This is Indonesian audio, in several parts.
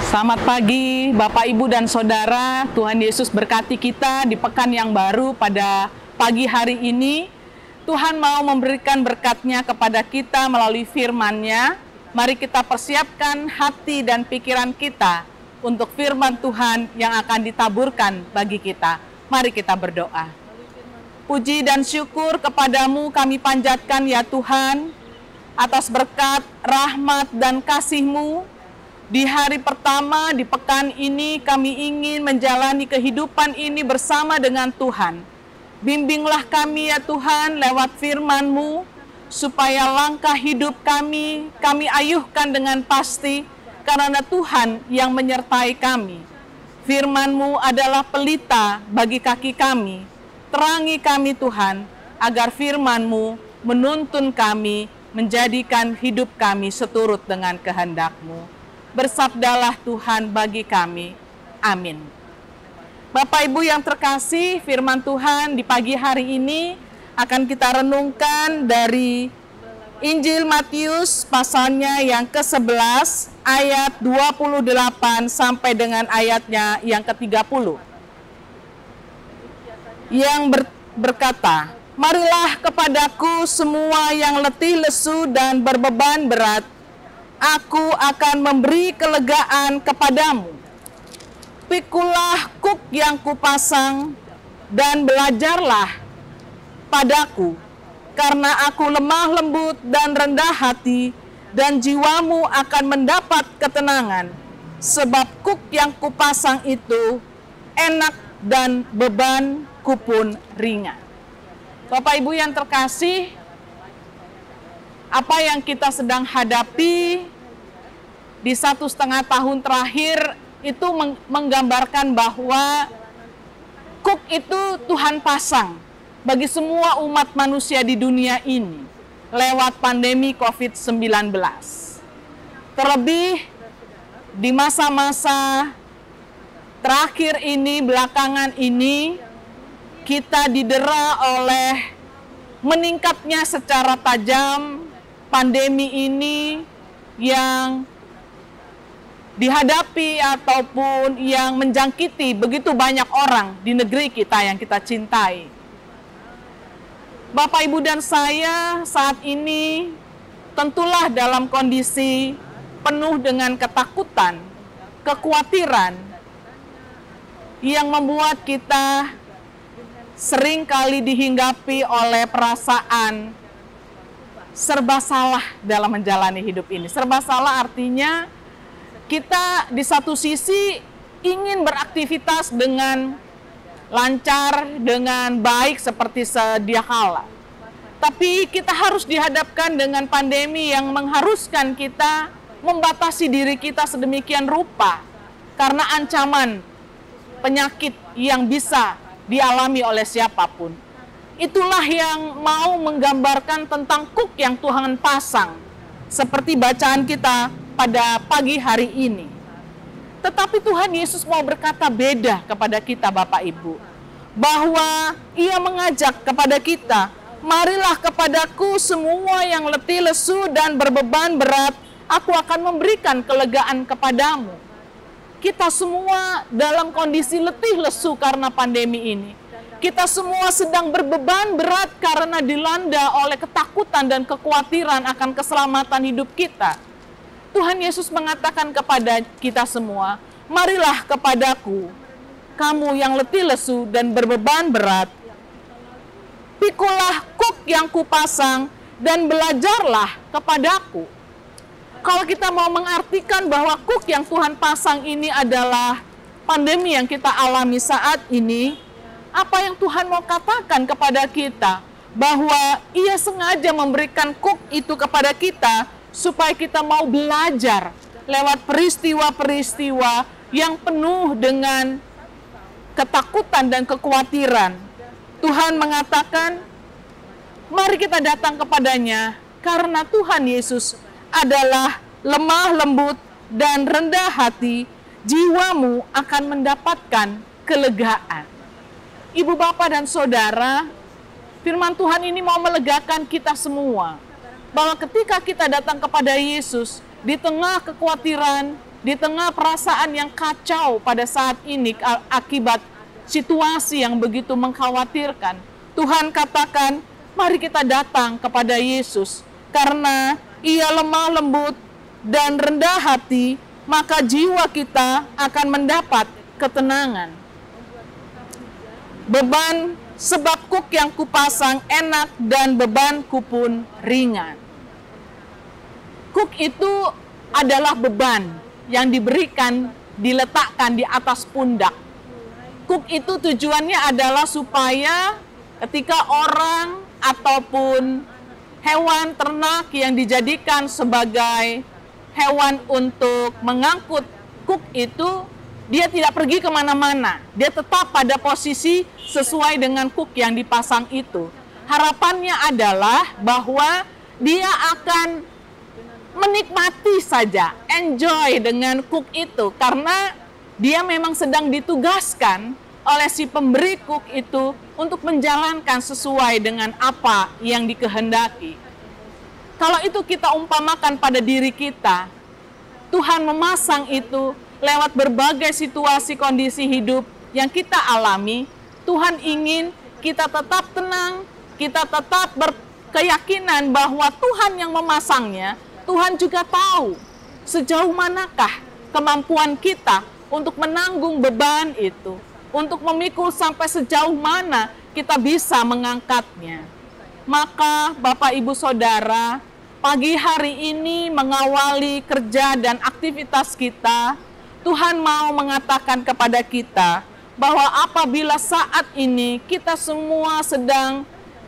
Selamat pagi Bapak, Ibu, dan Saudara. Tuhan Yesus berkati kita di pekan yang baru pada pagi hari ini. Tuhan mau memberikan berkat-Nya kepada kita melalui firman-Nya. Mari kita persiapkan hati dan pikiran kita untuk firman Tuhan yang akan ditaburkan bagi kita. Mari kita berdoa. Puji dan syukur kepadamu kami panjatkan ya Tuhan, atas berkat, rahmat, dan kasih-Mu. Di hari pertama, di pekan ini, kami ingin menjalani kehidupan ini bersama dengan Tuhan. Bimbinglah kami ya Tuhan lewat firman-Mu, supaya langkah hidup kami ayuhkan dengan pasti, karena Tuhan yang menyertai kami. Firman-Mu adalah pelita bagi kaki kami. Terangi kami Tuhan, agar firman-Mu menuntun kami, menjadikan hidup kami seturut dengan kehendak-Mu. Bersabdalah Tuhan bagi kami. Amin. Bapak Ibu yang terkasih, firman Tuhan di pagi hari ini akan kita renungkan dari Injil Matius pasalnya yang ke-11 ayat 28 sampai dengan ayatnya yang ke-30. Yang berkata, "Marilah kepadaku semua yang letih lesu dan berbeban berat, Aku akan memberi kelegaan kepadamu. Pikulah kuk yang kupasang dan belajarlah padaku, karena aku lemah lembut dan rendah hati, dan jiwamu akan mendapat ketenangan. Sebab kuk yang kupasang itu enak dan bebanku pun ringan." Bapak Ibu yang terkasih, apa yang kita sedang hadapi di 1,5 tahun terakhir itu menggambarkan bahwa kuk itu Tuhan pasang bagi semua umat manusia di dunia ini lewat pandemi COVID-19. Terlebih di masa-masa terakhir ini, belakangan ini, kita didera oleh meningkatnya secara tajam pandemi ini yang dihadapi ataupun yang menjangkiti begitu banyak orang di negeri kita yang kita cintai. Bapak, Ibu, dan saya saat ini tentulah dalam kondisi penuh dengan ketakutan, kekhawatiran yang membuat kita sering kali dihinggapi oleh perasaan serba salah dalam menjalani hidup ini. Serba salah artinya kita di satu sisi ingin beraktivitas dengan lancar, dengan baik seperti sedia kala. Tapi kita harus dihadapkan dengan pandemi yang mengharuskan kita membatasi diri kita sedemikian rupa karena ancaman penyakit yang bisa dialami oleh siapapun. Itulah yang mau menggambarkan tentang kuk yang Tuhan pasang, seperti bacaan kita pada pagi hari ini. Tetapi Tuhan Yesus mau berkata beda kepada kita Bapak Ibu, bahwa Ia mengajak kepada kita, "Marilah kepadaku semua yang letih lesu dan berbeban berat, aku akan memberikan kelegaan kepadamu." Kita semua dalam kondisi letih lesu karena pandemi ini. Kita semua sedang berbeban berat karena dilanda oleh ketakutan dan kekhawatiran akan keselamatan hidup kita. Tuhan Yesus mengatakan kepada kita semua, "Marilah kepadaku, kamu yang letih lesu dan berbeban berat. Pikulah kuk yang kupasang dan belajarlah kepadaku." Kalau kita mau mengartikan bahwa kuk yang Tuhan pasang ini adalah pandemi yang kita alami saat ini, apa yang Tuhan mau katakan kepada kita? Bahwa Ia sengaja memberikan kuk itu kepada kita supaya kita mau belajar lewat peristiwa-peristiwa yang penuh dengan ketakutan dan kekhawatiran. Tuhan mengatakan, mari kita datang kepadanya karena Tuhan Yesus adalah lemah lembut dan rendah hati, jiwamu akan mendapatkan kelegaan. Ibu, Bapak, dan Saudara, firman Tuhan ini mau melegakan kita semua. Bahwa ketika kita datang kepada Yesus, di tengah kekhawatiran, di tengah perasaan yang kacau pada saat ini akibat situasi yang begitu mengkhawatirkan, Tuhan katakan, mari kita datang kepada Yesus, karena Ia lemah lembut dan rendah hati, maka jiwa kita akan mendapat ketenangan. Beban sebab kuk yang kupasang enak dan bebanku pun ringan. Kuk itu adalah beban yang diberikan, diletakkan di atas pundak. Kuk itu tujuannya adalah supaya ketika orang ataupun hewan ternak yang dijadikan sebagai hewan untuk mengangkut kuk itu, dia tidak pergi kemana-mana. Dia tetap pada posisi sesuai dengan kuk yang dipasang itu. Harapannya adalah bahwa dia akan menikmati saja, enjoy dengan kuk itu, karena dia memang sedang ditugaskan oleh si pemberi kuk itu untuk menjalankan sesuai dengan apa yang dikehendaki. Kalau itu kita umpamakan pada diri kita, Tuhan memasang itu lewat berbagai situasi kondisi hidup yang kita alami. Tuhan ingin kita tetap tenang, kita tetap berkeyakinan bahwa Tuhan yang memasangnya. Tuhan juga tahu sejauh manakah kemampuan kita untuk menanggung beban itu, untuk memikul sampai sejauh mana kita bisa mengangkatnya. Maka Bapak Ibu Saudara, pagi hari ini mengawali kerja dan aktivitas kita, Tuhan mau mengatakan kepada kita bahwa apabila saat ini kita semua sedang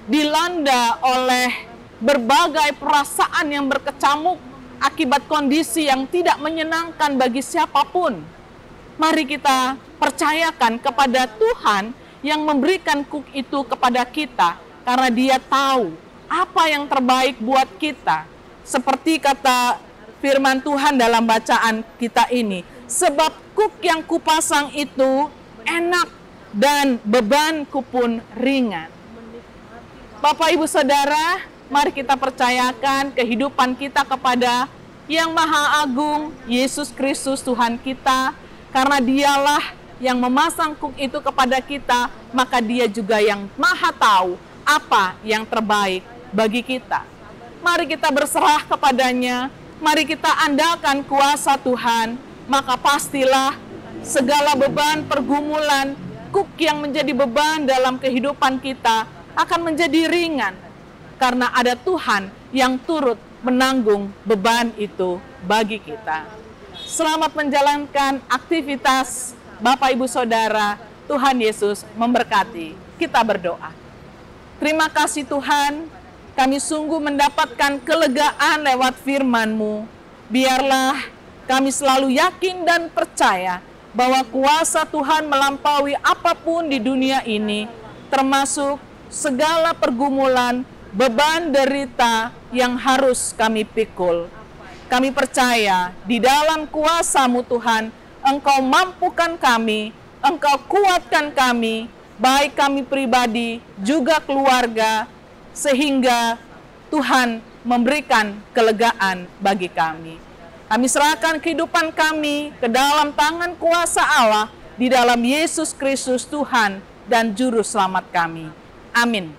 dilanda oleh berbagai perasaan yang berkecamuk akibat kondisi yang tidak menyenangkan bagi siapapun, mari kita percayakan kepada Tuhan yang memberikan kuk itu kepada kita, karena Dia tahu apa yang terbaik buat kita. Seperti kata firman Tuhan dalam bacaan kita ini, sebab kuk yang kupasang itu enak dan bebanku pun ringan. Bapak Ibu Saudara, mari kita percayakan kehidupan kita kepada Yang Maha Agung, Yesus Kristus Tuhan kita, karena Dialah yang memasang kuk itu kepada kita, maka Dia juga yang Maha tahu apa yang terbaik bagi kita. Mari kita berserah kepadanya, mari kita andalkan kuasa Tuhan, maka pastilah segala beban pergumulan, kuk yang menjadi beban dalam kehidupan kita akan menjadi ringan, karena ada Tuhan yang turut menanggung beban itu bagi kita. Selamat menjalankan aktivitas Bapak Ibu Saudara. Tuhan Yesus memberkati. Kita berdoa. Terima kasih Tuhan, kami sungguh mendapatkan kelegaan lewat firman-Mu. Biarlah kami selalu yakin dan percaya bahwa kuasa Tuhan melampaui apapun di dunia ini, termasuk segala pergumulan, beban derita yang harus kami pikul. Kami percaya di dalam kuasa-Mu Tuhan, Engkau mampukan kami, Engkau kuatkan kami, baik kami pribadi juga keluarga, sehingga Tuhan memberikan kelegaan bagi kami. Kami serahkan kehidupan kami ke dalam tangan kuasa Allah, di dalam Yesus Kristus Tuhan dan Juru Selamat kami. Amin.